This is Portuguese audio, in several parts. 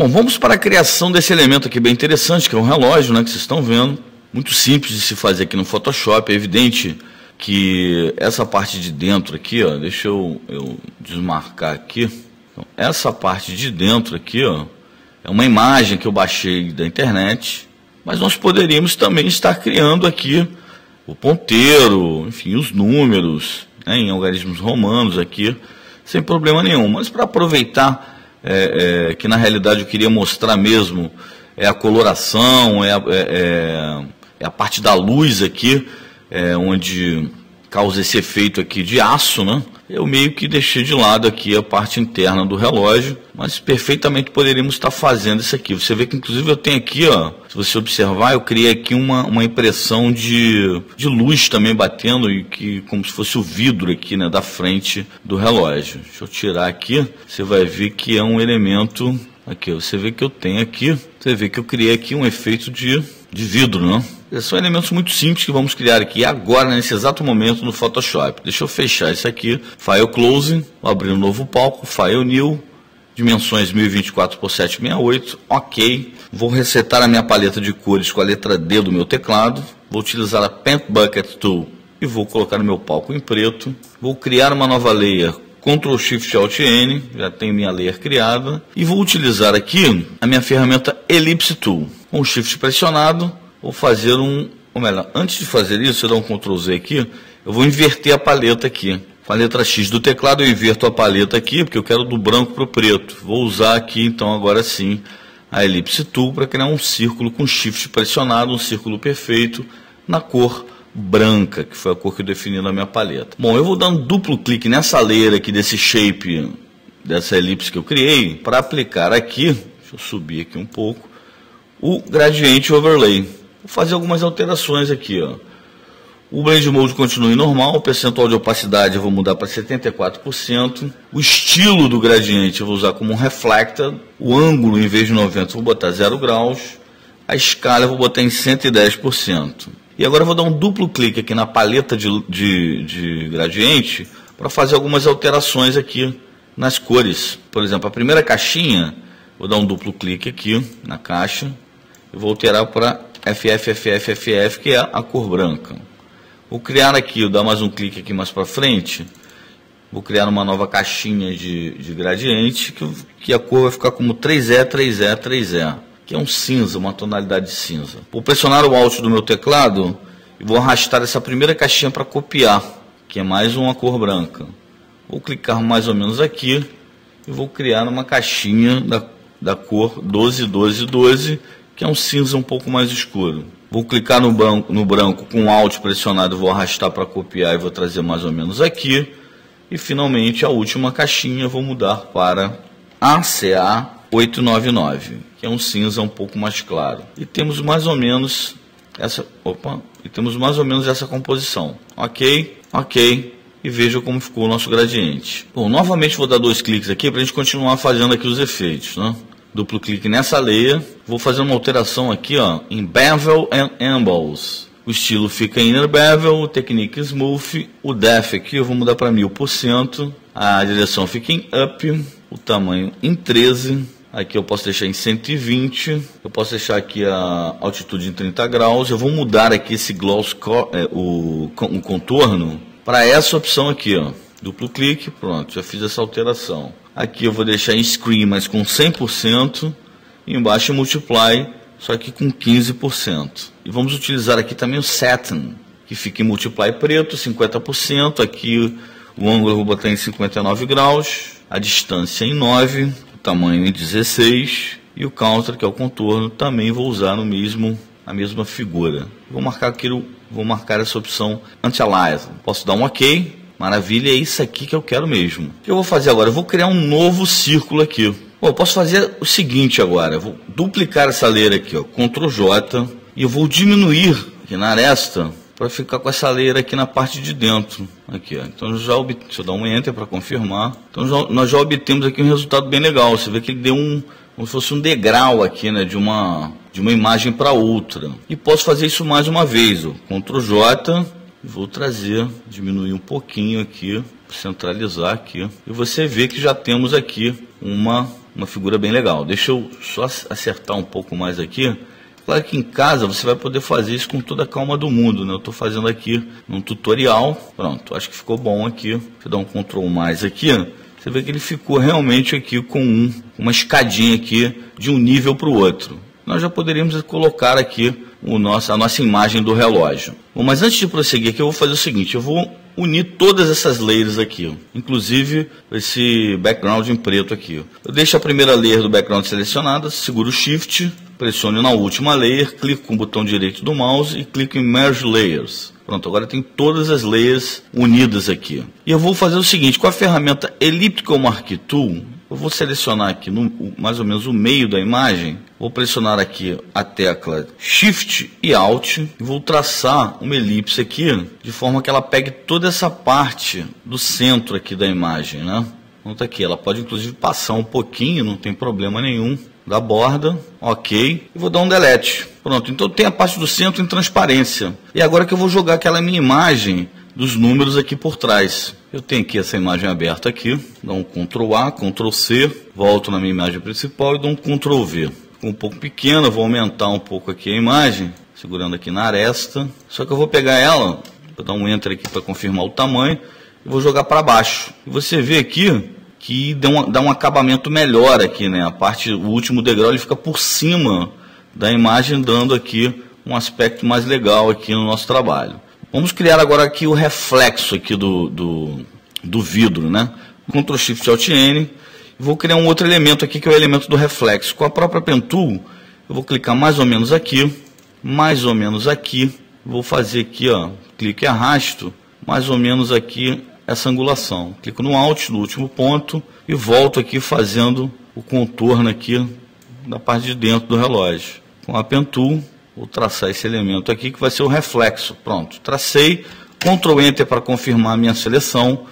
Bom, vamos para a criação desse elemento aqui bem interessante, que é um relógio, né, que vocês estão vendo. Muito simples de se fazer aqui no Photoshop. É evidente que essa parte de dentro aqui, ó, deixa eu desmarcar aqui. Então, essa parte de dentro aqui, ó, é uma imagem que eu baixei da internet, mas nós poderíamos também estar criando aqui o ponteiro, enfim, os números, né, em algarismos romanos aqui, sem problema nenhum. Mas para aproveitar que na realidade eu queria mostrar mesmo a coloração, a parte da luz aqui, onde causa esse efeito aqui de aço, né? Eu meio que deixei de lado aqui a parte interna do relógio, mas perfeitamente poderíamos estar fazendo isso aqui. Você vê que inclusive eu tenho aqui, ó, se você observar, eu criei aqui uma impressão de luz também batendo, e que como se fosse o vidro aqui, né, da frente do relógio. Deixa eu tirar aqui, você vai ver que é um elemento, aqui, você vê que eu tenho aqui, você vê que eu criei aqui um efeito de vidro, né? Esses são elementos muito simples que vamos criar aqui agora, nesse exato momento, no Photoshop. Deixa eu fechar isso aqui, File Close, vou abrir um novo palco, File New, dimensões 1024 por 768, ok. Vou resetar a minha paleta de cores com a letra D do meu teclado, vou utilizar a Paint Bucket Tool e vou colocar no meu palco em preto. Vou criar uma nova layer, Ctrl Shift Alt N, já tenho minha layer criada, e vou utilizar aqui a minha ferramenta Ellipse Tool. Com o Shift pressionado, vou fazer ou melhor, antes de fazer isso, eu dou um Ctrl Z aqui, eu vou inverter a paleta aqui. Com a letra X do teclado eu inverto a paleta aqui, porque eu quero do branco para o preto. Vou usar aqui, então, agora sim, a Ellipse Tool para criar um círculo com Shift pressionado, um círculo perfeito, na cor branca, que foi a cor que eu defini na minha paleta. Bom, eu vou dar um duplo clique nessa layer aqui, desse shape, dessa elipse que eu criei, para aplicar aqui, deixa eu subir aqui um pouco, o Gradient Overlay. Vou fazer algumas alterações aqui, ó. O Blend Mode continua em normal, o percentual de opacidade eu vou mudar para 74%. O estilo do gradiente eu vou usar como um Reflected. O ângulo, em vez de 90, eu vou botar 0 graus. A escala eu vou botar em 110%. E agora eu vou dar um duplo clique aqui na paleta de gradiente para fazer algumas alterações aqui nas cores. Por exemplo, a primeira caixinha, vou dar um duplo clique aqui na caixa. Eu vou alterar para FF, que é a cor branca. Vou criar aqui, vou dar mais um clique aqui mais para frente. Vou criar uma nova caixinha de gradiente, que a cor vai ficar como 3E, que é um cinza, uma tonalidade de cinza. Vou pressionar o Alt do meu teclado e vou arrastar essa primeira caixinha para copiar, que é mais uma cor branca. Vou clicar mais ou menos aqui e vou criar uma caixinha da cor 12, que é um cinza um pouco mais escuro. Vou clicar no branco com o Alt pressionado, vou arrastar para copiar e vou trazer mais ou menos aqui. E finalmente a última caixinha vou mudar para ACA 899, que é um cinza um pouco mais claro. E temos mais ou menos essa, essa composição. Ok. E veja como ficou o nosso gradiente. Bom, novamente vou dar 2 cliques aqui para a gente continuar fazendo aqui os efeitos, né? Duplo clique nessa layer, vou fazer uma alteração aqui, ó, em Bevel and Emboss. O estilo fica Inner Bevel, o Technique Smooth, o Depth aqui eu vou mudar para 1000%, a direção fica em Up, o tamanho em 13, aqui eu posso deixar em 120, eu posso deixar aqui a altitude em 30 graus, eu vou mudar aqui esse gloss, o contorno, para essa opção aqui, ó. Duplo clique, pronto, já fiz essa alteração. Aqui eu vou deixar em Screen, mas com 100%, e embaixo Multiply, só que com 15%. E vamos utilizar aqui também o Satin, que fica em Multiply preto, 50%, aqui o ângulo eu vou botar em 59 graus, a distância em 9, o tamanho em 16, e o Counter, que é o contorno, também vou usar a mesma figura. Vou marcar essa opção Anti-Alias. Posso dar um OK. Maravilha, é isso aqui que eu quero mesmo. O que eu vou fazer agora? Eu vou criar um novo círculo aqui. Bom, eu posso fazer o seguinte agora. Eu vou duplicar essa layer aqui, ó, Ctrl J, e eu vou diminuir aqui na aresta para ficar com essa layer aqui na parte de dentro. Aqui, ó. Então, deixa eu dar um Enter para confirmar. Então, nós já obtemos aqui um resultado bem legal. Você vê que ele deu como se fosse um degrau aqui, né, de uma imagem para outra. E posso fazer isso mais uma vez, ó, Ctrl J. Vou diminuir um pouquinho aqui, centralizar aqui. E você vê que já temos aqui uma uma figura bem legal. Deixa eu só acertar um pouco mais aqui. Claro que em casa você vai poder fazer isso com toda a calma do mundo, né? Eu estou fazendo aqui num tutorial. Pronto, acho que ficou bom aqui. Deixa eu dar um Ctrl mais aqui. Você vê que ele ficou realmente aqui com uma escadinha aqui de um nível para o outro. Nós já poderíamos colocar aqui a nossa imagem do relógio. Bom, mas antes de prosseguir aqui, eu vou fazer o seguinte. Eu vou unir todas essas layers aqui, inclusive esse background em preto aqui. Eu deixo a primeira layer do background selecionada, seguro o Shift, pressiono na última layer, clico com o botão direito do mouse e clico em Merge Layers. Pronto, agora tem todas as layers unidas aqui. E eu vou fazer o seguinte, com a ferramenta Elliptical Marquee Tool, eu vou selecionar aqui mais ou menos o meio da imagem, vou pressionar aqui a tecla Shift e Alt e vou traçar uma elipse aqui, de forma que ela pegue toda essa parte do centro aqui da imagem, né? Então, aqui, ela pode inclusive passar um pouquinho, não tem problema nenhum, da borda, ok, e vou dar um delete. Pronto, então tem a parte do centro em transparência. E agora que eu vou jogar aquela minha imagem dos números aqui por trás. Eu tenho aqui essa imagem aberta aqui, dou um Ctrl A, Ctrl C, volto na minha imagem principal e dou um Ctrl V. Ficou um pouco pequena, vou aumentar um pouco aqui a imagem, segurando aqui na aresta. Só que eu vou pegar ela, vou dar um Enter aqui para confirmar o tamanho, e vou jogar para baixo. E você vê aqui que dá um acabamento melhor aqui, né? O último degrau ele fica por cima da imagem, dando aqui um aspecto mais legal aqui no nosso trabalho. Vamos criar agora aqui o reflexo aqui do vidro, né? Ctrl Shift Alt N. Vou criar um outro elemento aqui que é o elemento do reflexo. Com a própria Pen Tool, eu vou clicar mais ou menos aqui. Vou fazer aqui, ó, clique e arrasto, mais ou menos aqui essa angulação. Clico no Alt, no último ponto, e volto aqui fazendo o contorno aqui da parte de dentro do relógio. Com a Pen Tool, vou traçar esse elemento aqui que vai ser o reflexo. Pronto, tracei, Ctrl Enter para confirmar a minha seleção.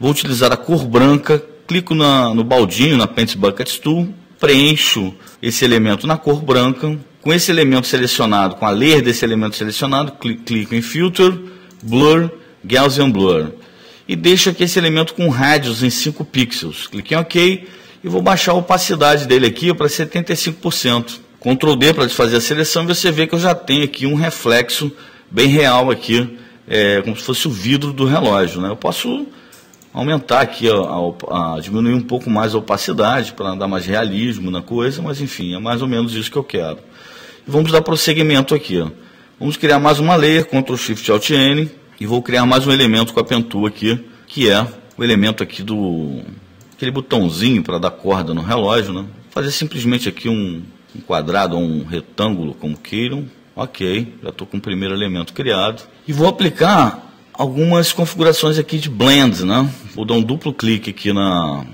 Vou utilizar a cor branca, clico no baldinho, na Paint Bucket Tool, preencho esse elemento na cor branca. Com esse elemento selecionado, com a layer desse elemento selecionado, clico em Filter, Blur, Gaussian Blur. E deixo aqui esse elemento com radius em 5 pixels. Clique em OK e vou baixar a opacidade dele aqui para 75%. Ctrl D para desfazer a seleção e você vê que eu já tenho aqui um reflexo bem real aqui, como se fosse o vidro do relógio, né? Eu posso aumentar aqui, diminuir um pouco mais a opacidade para dar mais realismo na coisa, mas enfim, é mais ou menos isso que eu quero. E vamos dar prosseguimento aqui. Ó. Vamos criar mais uma layer, Ctrl Shift Alt N, e vou criar mais um elemento com a Pen Tool aqui, que é o elemento aqui aquele botãozinho para dar corda no relógio, né? Vou fazer simplesmente aqui um quadrado ou um retângulo, como queiram. Ok, já estou com o primeiro elemento criado. E vou aplicar algumas configurações aqui de blend, né? Vou dar um duplo clique aqui na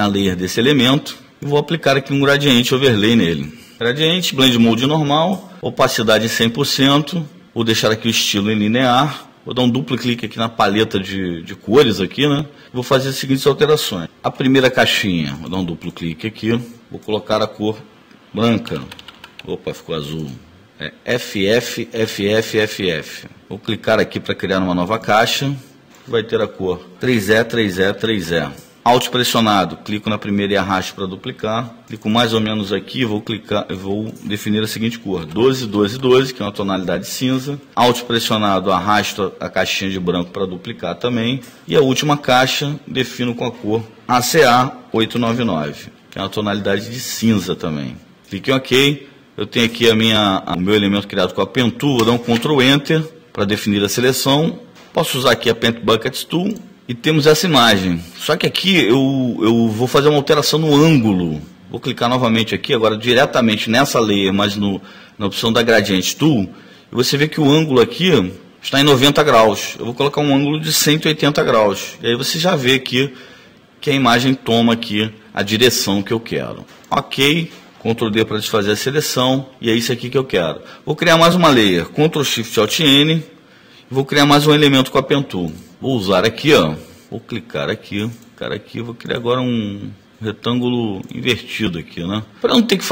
layer desse elemento e vou aplicar aqui um gradiente overlay nele. Gradiente, blend mode normal, opacidade em 100%, vou deixar aqui o estilo em linear. Vou dar um duplo clique aqui na paleta de cores aqui, né? Vou fazer as seguintes alterações. A primeira caixinha, vou dar um duplo clique aqui, vou colocar a cor branca. Opa, ficou azul. É FF, FF, FF. Vou clicar aqui para criar uma nova caixa. Vai ter a cor 3E, 3E, 3E. Alt pressionado, clico na primeira e arrasto para duplicar. Clico mais ou menos aqui, vou definir a seguinte cor, 12, 12, 12, que é uma tonalidade cinza. Alt pressionado, arrasto a caixinha de branco para duplicar também. E a última caixa, defino com a cor ACA 899, que é uma tonalidade de cinza também. Clique em OK. Eu tenho aqui o meu elemento criado com a Pen Tool, vou dar um Ctrl Enter para definir a seleção. Posso usar aqui a Paint Bucket Tool. E temos essa imagem. Só que aqui eu vou fazer uma alteração no ângulo. Vou clicar novamente aqui, agora diretamente nessa layer, mas na opção da Gradient Tool. E você vê que o ângulo aqui está em 90 graus. Eu vou colocar um ângulo de 180 graus. E aí você já vê aqui que a imagem toma aqui a direção que eu quero. Ok, Ctrl D para desfazer a seleção. E é isso aqui que eu quero. Vou criar mais uma layer. Ctrl Shift Alt N. Vou criar mais um elemento com a Pen Tool. Vou usar aqui, ó. Vou clicar aqui. Vou criar agora um retângulo invertido aqui, né? Para não ter que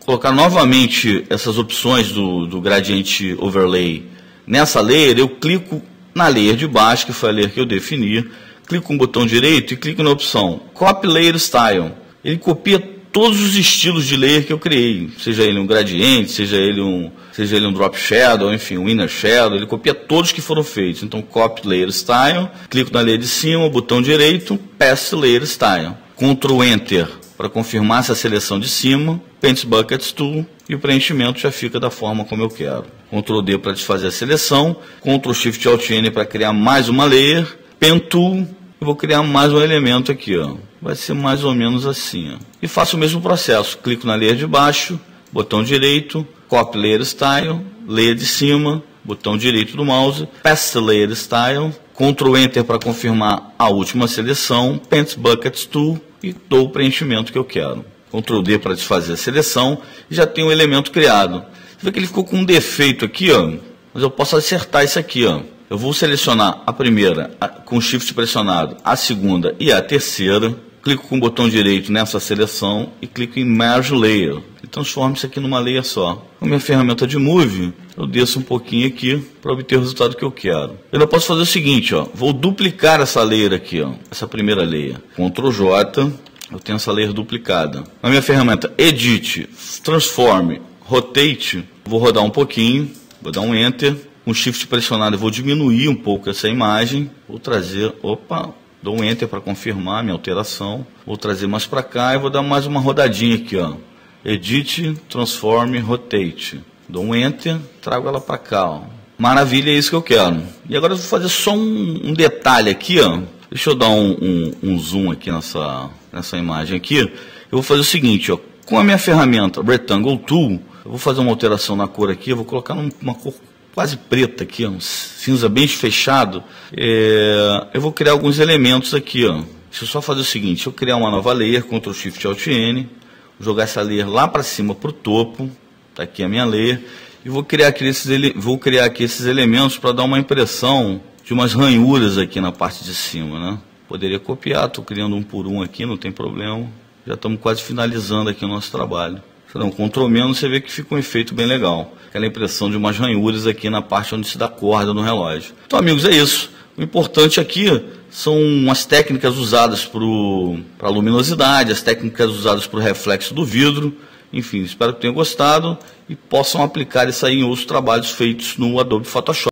colocar novamente essas opções do Gradient Overlay nessa layer, eu clico na layer de baixo, que foi a layer que eu defini. Clico com o botão direito e clico na opção Copy Layer Style. Ele copia todos os estilos de layer que eu criei, seja ele um gradiente, seja ele um drop shadow, enfim, um inner shadow, ele copia todos que foram feitos. Então, copy layer style, clico na layer de cima, botão direito, paste layer style. Ctrl Enter para confirmar essa seleção de cima, Paint Buckets Tool, e o preenchimento já fica da forma como eu quero. Ctrl D para desfazer a seleção, Ctrl Shift Alt N para criar mais uma layer, Pen Tool, eu vou criar mais um elemento aqui, ó. Vai ser mais ou menos assim, ó. E faço o mesmo processo, clico na layer de baixo, botão direito, Copy Layer Style, layer de cima, botão direito do mouse, Paste Layer Style, Ctrl Enter para confirmar a última seleção, Paint Buckets Tool, e dou o preenchimento que eu quero. Ctrl D para desfazer a seleção, e já tem um elemento criado. Você vê que ele ficou com um defeito aqui, ó, mas eu posso acertar isso aqui, ó. Eu vou selecionar a primeira com Shift pressionado, a segunda e a terceira. Clico com o botão direito nessa seleção e clico em Merge Layer. E transformo isso aqui numa layer só. Com a minha ferramenta de Move, eu desço um pouquinho aqui para obter o resultado que eu quero. Eu posso fazer o seguinte, ó, vou duplicar essa layer aqui, ó, essa primeira layer. Ctrl J, eu tenho essa layer duplicada. Na minha ferramenta Edit, Transform, Rotate, vou rodar um pouquinho, vou dar um Enter. Com Shift pressionado eu vou diminuir um pouco essa imagem. Vou trazer, dou um Enter para confirmar minha alteração. Vou trazer mais para cá e vou dar mais uma rodadinha aqui, ó. Edit, Transform, Rotate. Dou um Enter, trago ela para cá, ó. Maravilha, é isso que eu quero. E agora eu vou fazer só um detalhe aqui, ó. Deixa eu dar um zoom aqui nessa imagem aqui. Eu vou fazer o seguinte, ó. Com a minha ferramenta Rectangle Tool, eu vou fazer uma alteração na cor aqui. Eu vou colocar uma cor quase preta aqui, ó, um cinza bem fechado. Eu vou criar alguns elementos aqui, ó. Deixa eu só fazer o seguinte, deixa eu criar uma nova layer, Ctrl Shift Alt N, jogar essa layer lá para cima para o topo, tá aqui a minha layer, e vou criar aqui esses elementos para dar uma impressão de umas ranhuras aqui na parte de cima, né? Poderia copiar, estou criando um por um aqui, não tem problema. Já estamos quase finalizando aqui o nosso trabalho. Se der um Ctrl menos, você vê que fica um efeito bem legal. Aquela impressão de umas ranhuras aqui na parte onde se dá corda no relógio. Então, amigos, é isso. O importante aqui são as técnicas usadas para a luminosidade, as técnicas usadas para o reflexo do vidro. Enfim, espero que tenham gostado e possam aplicar isso aí em outros trabalhos feitos no Adobe Photoshop.